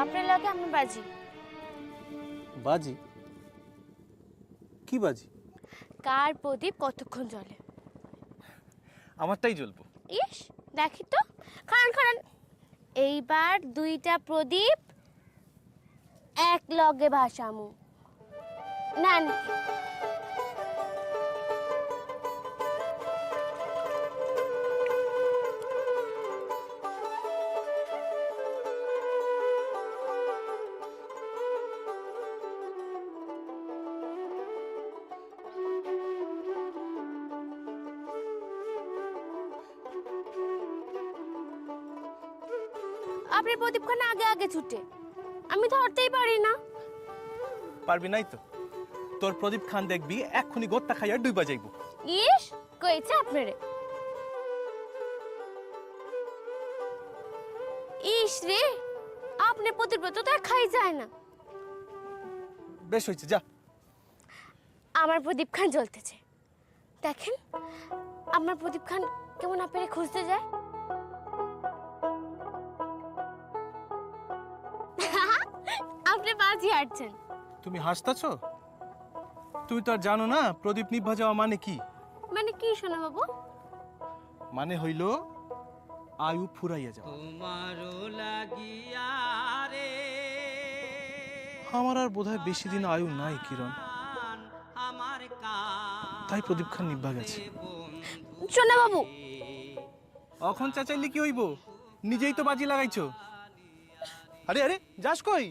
আপনার লাগে আমি বাজি। বাজি? কি বাজি? কার প্রদীপ কতক্ষণ জ্বলে। আমারটাই জ্বলবো। ইস, দেখি তো। খান খান। এইবার দুইটা প্রদীপ এক লগে ভাসামু। নেন। আপনার প্রদীপখানা আগে আগে ছুটে, আমি ধরতেই পারি না। পারবি নাই তো, তোর প্রদীপ খান দেখবি এক্ষুনি গোত্তা খাইয়া ডুইবা যাইব। ইস, কইছে আপনারে। ইস রে, আপনি প্রদীপ তো তার খাই যায় না। বেশ হয়েছে, যা। আমার প্রদীপ খান জ্বলতেছে, দেখেন। আমার প্রদীপ খান কেমন আপনারে খুঁজতে যায়। আপনি বাজি হাঁটছেন। তুমি হাসতাছ? তুমি তো আর জানো না প্রদীপ নিভা যাওয়া মানে কি। মানে কি শোনা বাবু? মানে হইল আয়ু ফুরাইয়া যাওয়া। তোমারও লাগিয়া রে আমার আর বোধহয় বেশি দিন আয়ু নাই কিরণ, আমার তাই প্রদীপ খান নিভা গেছে। শোনা বাবু, অখন চাচাইলে কি হইব? নিজেই তো বাজি লাগাইছো। আরে আরে, যাস কই?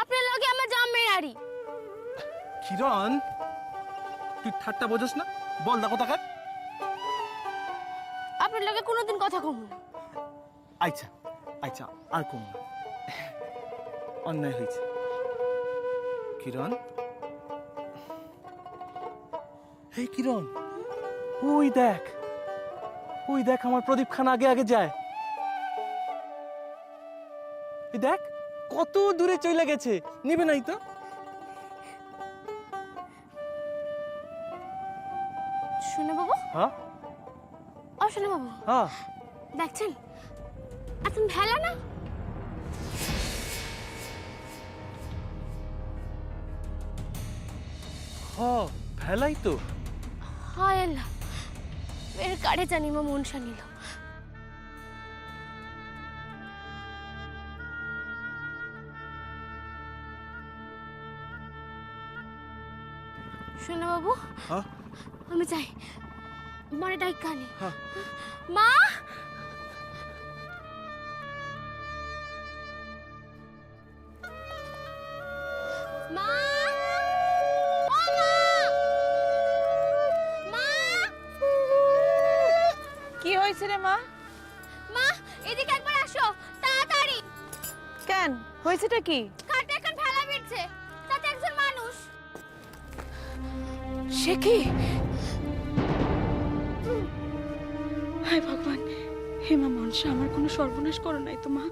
আপনার লগে আমার জামের আড়ি। কিরণ, তুই ঠাট্টা বোঝস না? বল না কোথাকার। আপনার লগে কোনোদিন কথা কম না। আচ্ছা আচ্ছা, আর কম না। অন্যায় হয়েছে। কিরণ, হে কিরণ, ওই দেখ, ওই দেখ আমার প্রদীপ খান আগে আগে যায়। এই দেখ কত দূরে চলে গেছে, নিবে নাই তো। শোনা বাবু, হ্যাঁ ও শোনা বাবু, হ্যাঁ, দেখছেন এখন ভেলা না। হ্যাঁ ভেলাই তো। হায় আল্লাহ, এর কারে জানি মা মন শানিল। শোনা বাবু, হ্যাঁ আমি চাই মারে ডাইক কানি। হ্যাঁ, মা, মা, ও মা, মা, কি হয়েছে রে মা? মা, এদিকে একবার আসো তাড়াতাড়ি। কেন হয়েছেটা কি? কাটে এখন ফেলা বিড়ছে, তাতে একজন মানুষ। সে কি? হায় ভগবান, হে মা মনসা, আমার কোনো সর্বনাশ করো নাই তো মা।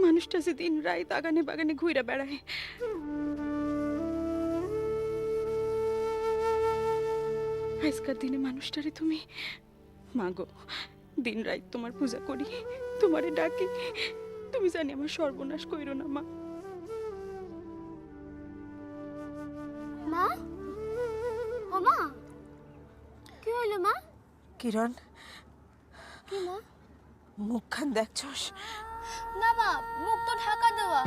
মানুষটা যে দিন রাত আগানে বাগানে ঘুরে বেড়ায়। আজকার দিনে মানুষটারে তুমি মাগো, দিন রাত তোমার পূজা করি, তোমারে ডাকি, তুমি জানি আমার সর্বনাশ কইরো না মা। মা, ও মা, কি হইলো মা? কিরণ, কি মা? মুখখান দেখছস? না মা, মুখ তো ঢাকা দেওয়া।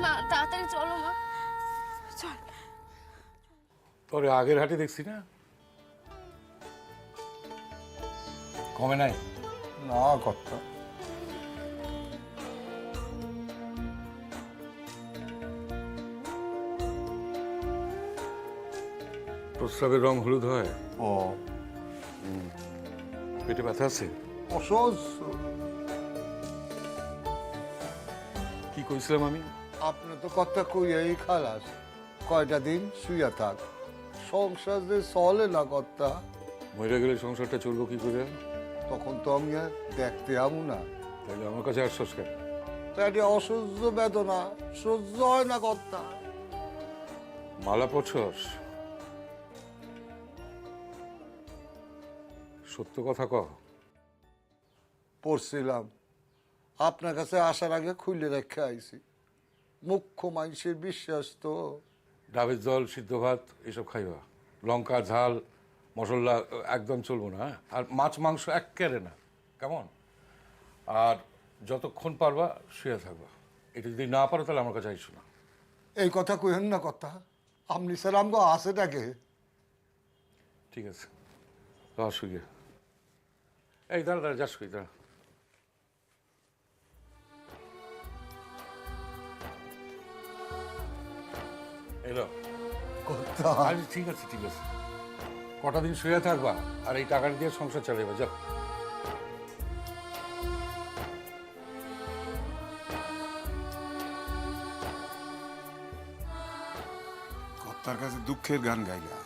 মা তাড়াতাড়ি চলো মা। চল। তোরে আগের হাটে দেখছি না, কমে নাই না কর্তা, প্রস্রাবের রং হলুদ হয়, ও পেটে ব্যথা আছে। অসহ্য। কি কইছিলাম আমি? আপনি তো কথা কইয়াই খালাস, কয়টা দিন শুইয়া থাক, সংসার যে চলে না কর্তা। মরে গেলে সংসারটা চলবো কি করে? তখন তো আমি আর দেখতে আমু না। তাহলে আমার কাছে আসছস কেন? পেটে অসহ্য বেদনা, সহ্য হয় না কর্তা। মালা পড়ছস? সত্য কথা ক। পড়ছিলাম, আপনার কাছে আসার আগে খুলে রেখে আইছি। মুখ্য মানুষের বিশ্বাস তো। ডাবের জল, সিদ্ধ ভাত এসব খাইবা। লঙ্কা ঝাল মশলা একদম চলবো না, হ্যাঁ? আর মাছ মাংস এক্কেরে না, কেমন? আর যতক্ষণ পারবা শুয়ে থাকবা। এটা যদি না পারো তাহলে আমার কাছে আইসো না। এই কথা কইেন না কথা, আপনি স্যার আমগো আছেটাকে। ঠিক আছে, শুয়ে। এই দাঁড়া দাঁড়া, যাস কই, দাঁড়া। এলো কথা আরে ঠিক আছে ঠিক আছে, কটা দিন শুয়ে থাকবা আর এই টাকাটা দিয়ে সংসার চালাইবা। যাও। কর্তার কাছে দুঃখের গান গাইলা,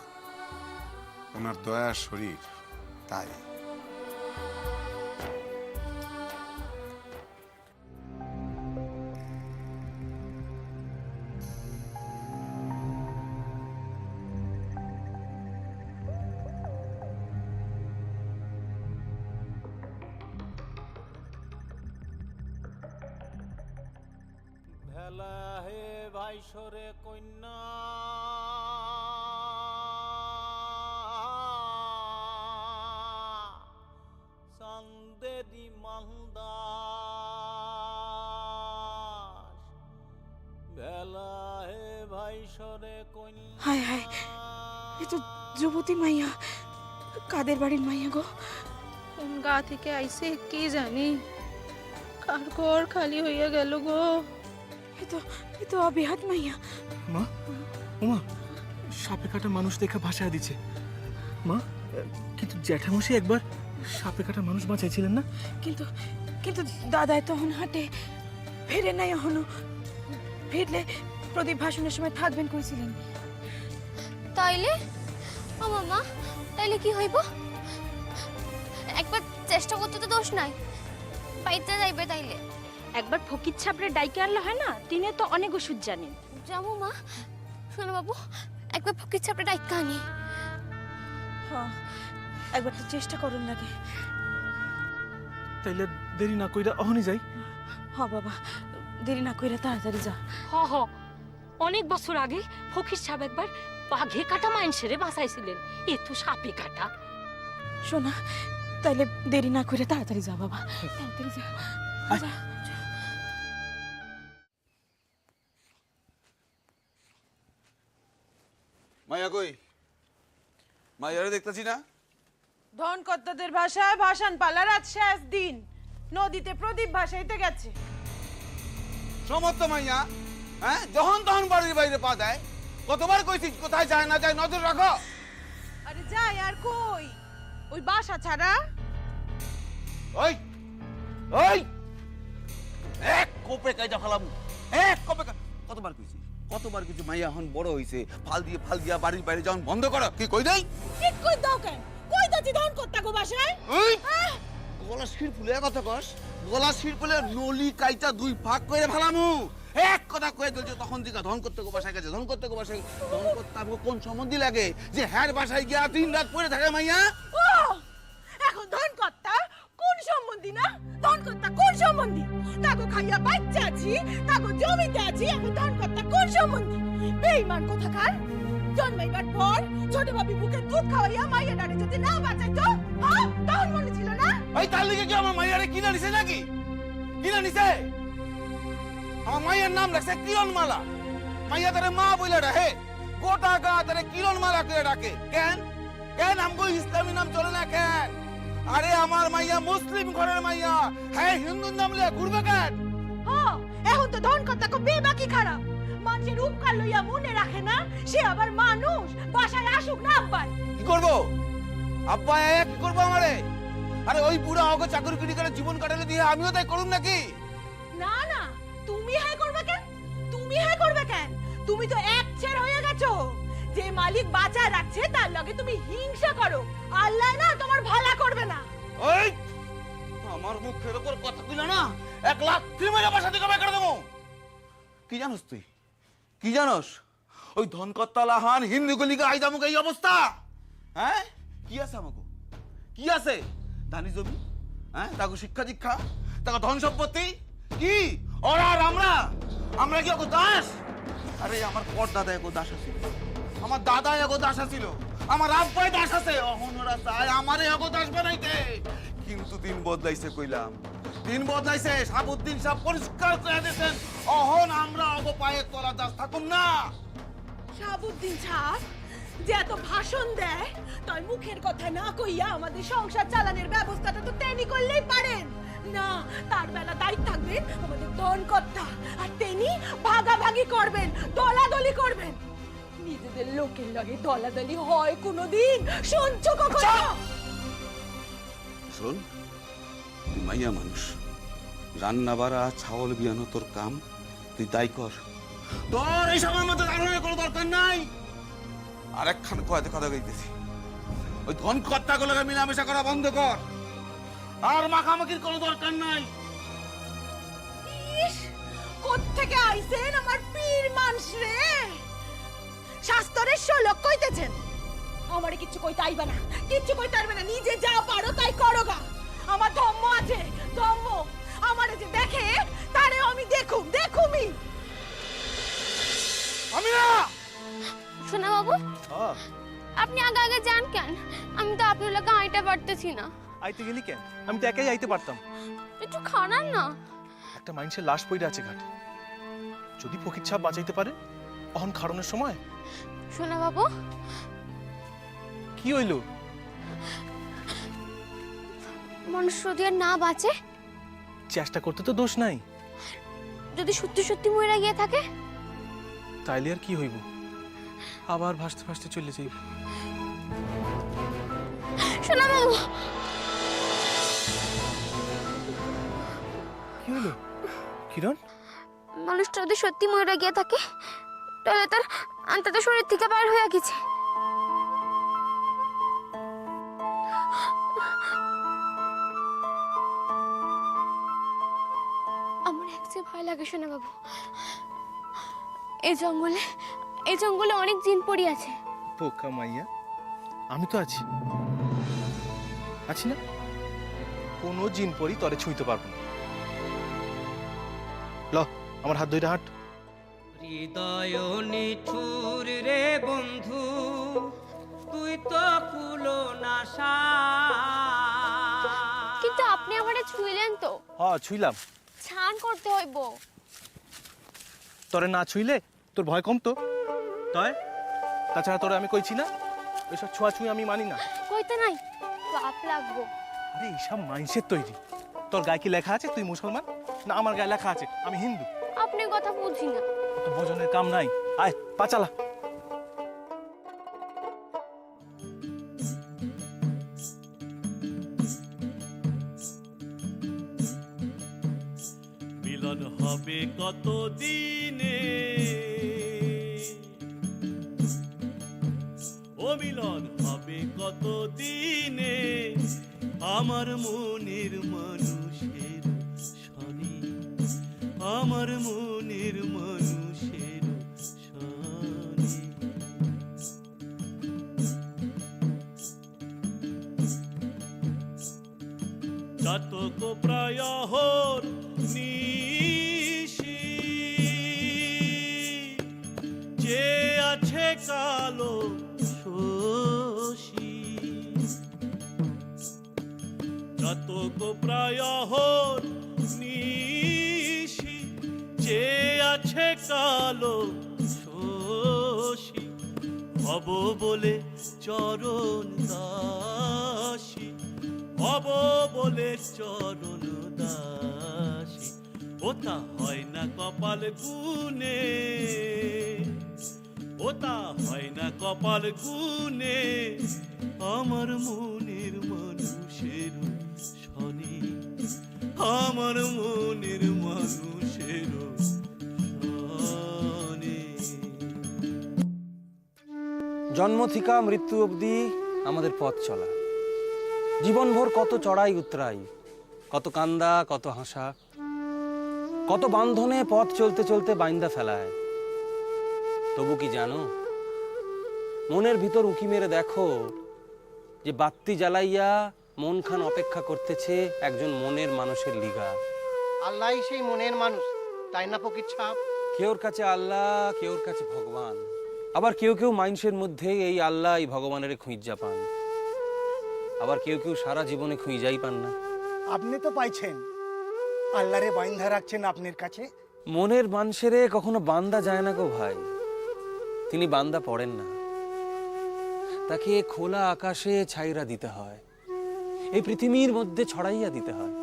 ওনার দয়ার শরীর তাই। ভেলা হে ভাইসরে কন্যা চান্দেরি মালদাস, ভেলা হে ভাইসরে কন্যা। হায় হায়, এ তো যুবতী মাইয়া, কাদের বাড়ির মাইয়া গো? কোন গা থেকে আইছে কে জানে, কার ঘর খালি হইয়া গেল গো। এ তো অবিহাত মাইয়া। মা, ওমা, সাপে কাটা মানুষ দেখে ভাষায় দিচ্ছে। মা, কিন্তু জ্যাঠামশাই একবার সাপে কাটা মানুষ বাঁচাইছিলেন না? কিন্তু কিন্তু দাদাই তখন হাটে ফেরে নাই এখনো। ফিরলে প্রদীপ ভাষণের সময় থাকবেন কইছিলেন। তাইলে ও মামা, তাইলে কি হইব? একবার চেষ্টা করতে তো দোষ নাই, পাইতে যাইবে। তাইলে একবার ফকির ছাপড়ে ডাইকে আনলে হয় না? তিনি তো অনেক ওষুধ জানেন। যাবো মা। শোনো বাবু, একবার ফকির ছাপড়ে ডাইকা আনি। হ্যাঁ, একবার তো চেষ্টা করুন লাগে। তাইলে দেরি না কইরা অহনি যাই। হ বাবা, দেরি না কইরা তাড়াতাড়ি যা। হ হ, অনেক বছর আগে ফকির সাহেব একবার বাঘে কাটা মানুষেরে বাঁচাইছিলেন, এ তো সাপে কাটা। শোনা, তাইলে দেরি না কইরা তাড়াতাড়ি যা বাবা, তাড়াতাড়ি যা। যা। মাইয়া কই? মাইয়ারে দেখতেছি না। ধনকর্তাদের ভাষায় ভাষণ পালার আজ শেষ দিন, নদীতে প্রদীপ ভাসাইতে গেছে। সমর্থ মাইয়া, হ্যাঁ, যখন তখন বাড়ির বাইরে পা দেয়। কতবার কইছি কোথায় যায় না যায় নজর রাখো। আরে যাই আর কই, ওই বাসা ছাড়া। ওই ওই এক কোপে কাইটা ফেলাম, এক কোপে কতবার কইছি, কতবার কইছি মাইয়া এখন বড় হইছে, ফাল দিয়া বাড়ির বাইরে যখন বন্ধ করো। কি কই দেই? ঠিক কই দাও কেন? কই দাতি ধনকর্তা গো বাসায়? ওই গলা শির ফুলে কথা কস, গলা শির ফুলে নলি কাইটা দুই ভাগ করে ফেলামু। এক কথা কয়ে দিল তখন দিকা ধন করতে গো বাসায় গেছে, ধন করতে গো বাসায়। ধন করতে আমাকে কোন সম্বন্ধী লাগে যে হ্যার বাসায় গিয়া 3 রাত পরে থাকে মাইয়া? ও, এখন ধনকর্তা কোন সম্বন্ধী না? ধনকর্তা কোন সম্বন্ধী? তাগো খাইয়া বাচ্চা আছি, তাগো জমিতে আছি, এখন ধনকর্তা কোন সম্বন্ধী? বেঈমান কোথাকার! জন্মাইবার পর ছোট বাবি বুকে দুধ খাওয়াইয়া মাইয়া ডারে যদি না বাঁচাইতো, হ্যাঁ, তখন মনে ছিল না? ওই তার লিগে কি আমার মাইয়ারে কিনা নিছে নাকি? কিনা নিছে? আমার মাইয়ার নাম রাখছে কিরণমালা। মাইয়া তারে মা বইলা ডাকে, গোটা গা তারে কিরণমালা করে ডাকে। কেন? কেন আমগো ইসলামী নাম চলে না কেন? আরে আমার মাইয়া মুসলিম ঘরের মাইয়া, হ্যাঁ, হিন্দুর নাম লিয়া ঘুরবে কেন? হ্যাঁ, এখন তো ধনকর্তা কো বেবাকি খারাপ। মানুষের উপকার লইয়া মনে রাখে না, সে আবার মানুষ। বাসায় আসুক না আব্বাই। কি করবো? আব্বা কি করবো আমারে? আরে ওই বুড়া ওকে চাকরি কিনি করে জীবন কাটালে দিয়ে আমিও তাই করুন নাকি? না না, তুমি হ্যাঁ করবে কেন? তুমি হ্যাঁ করবে কেন? তুমি তো এক ছের হয়ে গেছো। যে মালিক বাঁচায় রাখছে তার লগে তুমি হিংসা করো। আল্লাহ না তোমার ভালো করবে না। ওই আমার মুখের উপর কথা কইলা না, 1 লাখ মেরে বাসা থেকে বের করে দেবো। কি জানোস তুই? কি জানোস? ওই ধনকর্তা লাহান হিন্দু গলিকে আইদামুক এই অবস্থা। হ্যাঁ, কি আছে আমাকে? কি আছে? ধানি জমি, হ্যাঁ, তাকে শিক্ষা দীক্ষা, তাকে ধন সম্পত্তি কি ওরা আর আমরা কি ওকে দাস? আরে আমার দাদা এগো দাস আছে, আমার দাদা এগো দাস আছিল, আমার আব্বাই দাস আছে, অহন ওরা চায় আমারে এগো দাস বানাইতে। কিন্তু দিন বদলাইছে কইলাম, দিন বদলাইছে। সাবুদ্দিন সাহেব পরিষ্কার করে দিয়েছেন, অহন আমরা অগো পায়ের তলা দাস থাকুম না। শাহাবুদ্দিন সাহেব যে এত ভাষণ দেয়, তাই মুখের কথা না কইয়া আমাদের সংসার চালানোর ব্যবস্থাটা তো তেনি করলেই পারেন না। তার বেলা দায়িত্ব থাকবেন আমাদের দন কর্তা, আর তেনি ভাগাভাগি করবেন, দলাদলি করবেন। নিজেদের লোকের লগে দলাদলি হয় কোনোদিন শুনছো কখনো? শোন, তুই মাইয়া মানুষ, রান্না বাড়া ছাগল বিয়ানো তোর কাম, তুই তাই কর। তোর এই সময় মধ্যে দাঁড়ানোর কোনো দরকার নাই। আরেকখান কথা কইতেছি, ওই ধন কর্তাগুলোকে মিলামেশা করা বন্ধ কর, আর মাখামাখির কোনো দরকার নাই। ইস, কোত্থেকে আইছেন আমার পীর মানুষ রে? শাস্ত্রের শ্লোক কইতেছেন, আমারে কিচ্ছু কইতে আইবা না, কিচ্ছু কইতে পারবে না, নিজে যা পারো তাই করো গা। আমার ধম্ম আছে, ধম্ম। আমারে যে দেখে তারে আমি দেখুমি। আমি না শোনা বাবু, আপনি আগে আগে যান কেন? আমি তো আপনার লোকে আইতে পারতেছি না। আইতে গেলি কেন? আমি তো একাই আইতে পারতাম। একটু খানান না। একটা মানুষের লাশ পড়ে আছে ঘাটে, যদি ফকির সাহেব বাঁচাইতে পারে অহন খাড়নের সময়। শোনা বাবু, কি হইল? মানুষ যদি আর না বাঁচে, চেষ্টা করতে তো দোষ নাই। যদি সত্যি সত্যি মরে গিয়ে থাকে, তাইলে আর কি হইব? আবার ভাসতে ভাসতে চলে যাইব। শোনা বাবু, কি হলো কিরণ? মানুষটা যদি সত্যি মরে গিয়ে থাকে, তাহলে তার অন্তত শরীর থেকে বার হয়ে গেছে। আমার একচেয়ে ভয় লাগে শোনা বাবু। এই জঙ্গলে অনেক জিন পড়ি আছে। পোকা মাইয়া, আমি তো আছি না? কোনো জিন পরি তরে ছুঁইতে পারবো না। ল, আমার হাত ধরে হাঁট। হৃদয় নিঠুর রে বন্ধু, তুই তো কুলো নাশা। কিন্তু আপনি আমারে ছুঁইলেন তো। ছুঁইলাম। ছান করতে হইব। তোরে না ছুঁইলে তোর ভয় কমতো? তাই তাছাড়া তোরে আমি কইছি না ওইসব ছোঁয়াছুঁই আমি মানি না। কইতে নাই, পাপ লাগবো। আরে এইসব মাইন্ডসেট তৈরি। তোর গায়ে কি লেখা আছে তুই মুসলমান? না আমার গায়ে লেখা আছে আমি হিন্দু? আপনি কথা বুঝি না। তো ভোজনের কাম নাই, আয় পা চালা। মিলন হবে কত দিনে, ও মিলন হবে কত দিনে, আমার মনের মানুষের শনি, আমার মনের মানুষের শনি। চাতক প্রায় হর নিশি, যে আছে কালো শশী, চাতক প্রায় হর নিশি, যে আছে কালো শশী, হব বলে চরণ দাসী, হব বলে চরণ দাসী, ওটা হয় না কপাল গুনে, ওটা হয় না কপাল গুনে, আমার মনের মানুষের শনি, আমার মনের মানুষের শনি। জন্ম থেকে মৃত্যু অবধি আমাদের পথ চলা, জীবনভর কত চড়াই উতরাই, কত কান্দা, কত হাসা, কত বান্ধনে পথ চলতে চলতে বাইন্দা ফেলায়। তবু কি জানো, মনের ভিতর উকি মেরে দেখো যে বাত্তি জ্বালাইয়া মন খান অপেক্ষা করতেছে একজন মনের মানুষের লিগা। আল্লাহ সেই মনের মানুষ, তাই না ফকির ছাপ? কেউর কাছে আল্লাহ, কেউর কাছে ভগবান, আবার কেউ কেউ মানুষের মধ্যে এই আল্লাহ এই ভগবানের খুঁজা পান, আবার কেউ কেউ সারা জীবনে খুঁজাই পান না। আপনি তো পাইছেন, আল্লাহরে বাইন্ধা রাখছেন আপনার কাছে। মনের মানুষেরে কখনো বান্দা যায় না গো ভাই, তিনি বান্দা পড়েন না, তাকে খোলা আকাশে ছাইরা দিতে হয়, এই পৃথিবীর মধ্যে ছড়াইয়া দিতে হয়।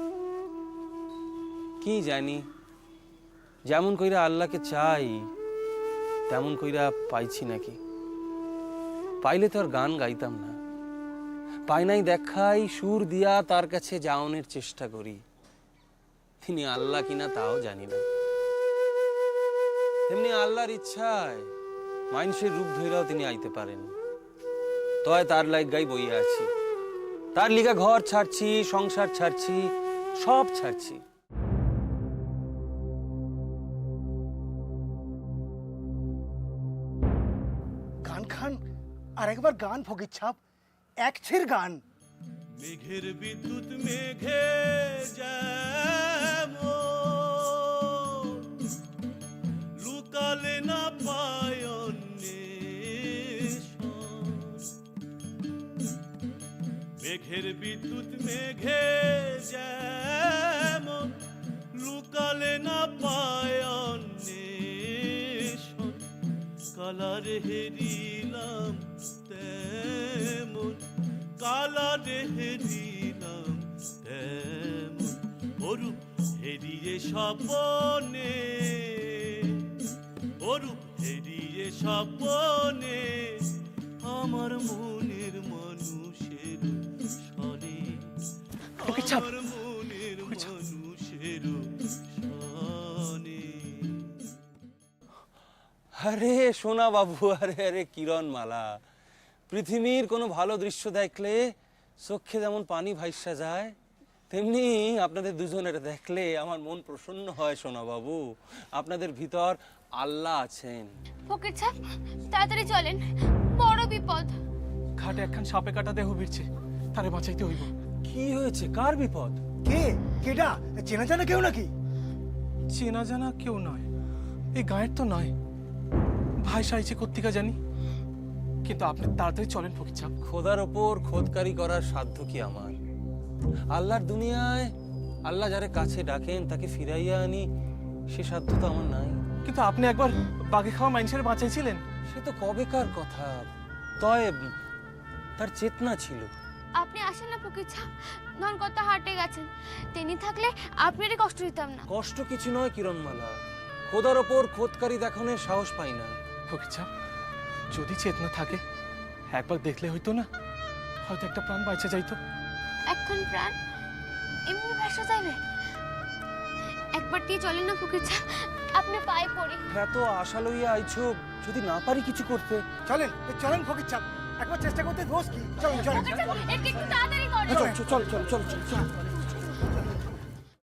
কি জানি যেমন কইরা আল্লাহকে চাই তেমন কইরা পাইছি নাকি? পাইলে তো আর গান গাইতাম না, পাই নাই দেখাই সুর দিয়া তার কাছে যাওনের চেষ্টা করি। তিনি আল্লাহ কিনা তাও জানি না। তেমনি আল্লাহর ইচ্ছায় মানুষের রূপ ধইরাও তিনি আইতে পারেন। তয় তার লাইগাই বইয়া আছি, তার লিগা ঘর ছাড়ছি, সংসার ছাড়ছি, সব ছাড়ছি। গান খান, আর একবার গান ফকির ছাপ, এক ছের গান। মেঘের বিদ্যুৎ মেঘে যেমন লুকালে না পায় অন্বেষণ। মেঘের বিদ্যুৎ মেঘে যেমন লুকালে না পায় অন্বেষণ। কালারে হেরিলাম তেমন, কালারে হেরিলাম তেমন, অরূপ হেরিয়ে স্বপনে, অরূপ হেরিয়ে স্বপনে আমার মনের মানুষের সনে, আমার মনের মানুষের সনে। আরে সোনা বাবু, আরে আরে কিরণ মালা, পৃথিবীর কোনো ভালো দৃশ্য দেখলে চোখে যেমন পানি ভাইসা যায়, তেমনি আপনাদের দুজনের দেখলে আমার মন প্রসন্ন হয়। সোনা বাবু, আপনাদের ভিতর আল্লাহ আছেন। ফকির ছাপ, তাড়াতাড়ি চলেন, বড় বিপদ। ঘাটে একখান সাপে কাটা দেহ ভিড়ছে, তারে বাঁচাইতে হইব। কি হয়েছে? কার বিপদ? কে? কেডা? চেনা জানা কেউ নাকি? চেনা জানা কেউ নয়, এই গায়ের তো নয়, ভাই সাইছে কর্তিকা জানি, কিন্তু আপনি তাড়াতাড়ি চলেন ফকির ছাপ। খোদার ওপর খোদকারি করার সাধ্য কি আমার? আল্লাহর দুনিয়ায় আল্লাহ যারে কাছে ডাকেন তাকে ফিরাইয়া আনি, সে সাধ্য তো আমার নাই। কিন্তু আপনি একবার বাঘে খাওয়া মানুষের বাঁচাইছিলেন। সে তো কবেকার কথা, তয় তার চেতনা ছিল। আপনি আসেন না ফকির ছাপ, ধনকর্তা হাটে গেছেন, তিনি থাকলে আপনারই কষ্ট দিতাম না। কষ্ট কিছু নয় কিরণমালা, খোদার ওপর খোদকারি দেখানোর সাহস পাই না। ফকির ছাপ, যদি চেতনা থাকে একবার দেখলে হইতো না, হয়তো একটা প্রাণ বাঁচা যাইতো। এখন প্রাণ এমনি ভাষা যাইবে? একবার দিয়ে চলেন না ফকির ছাপ, আপনি পায়ে পড়ি। এত আশা লইয়া আইছো, যদি না পারি কিছু করতে? চলেন চলেন ফকির ছাপ, একবার চেষ্টা করতে দোষ কি? চলেন চলেন ফকির ছাপ, একটু তাড়াতাড়ি করেন। চল চল চল চল চল।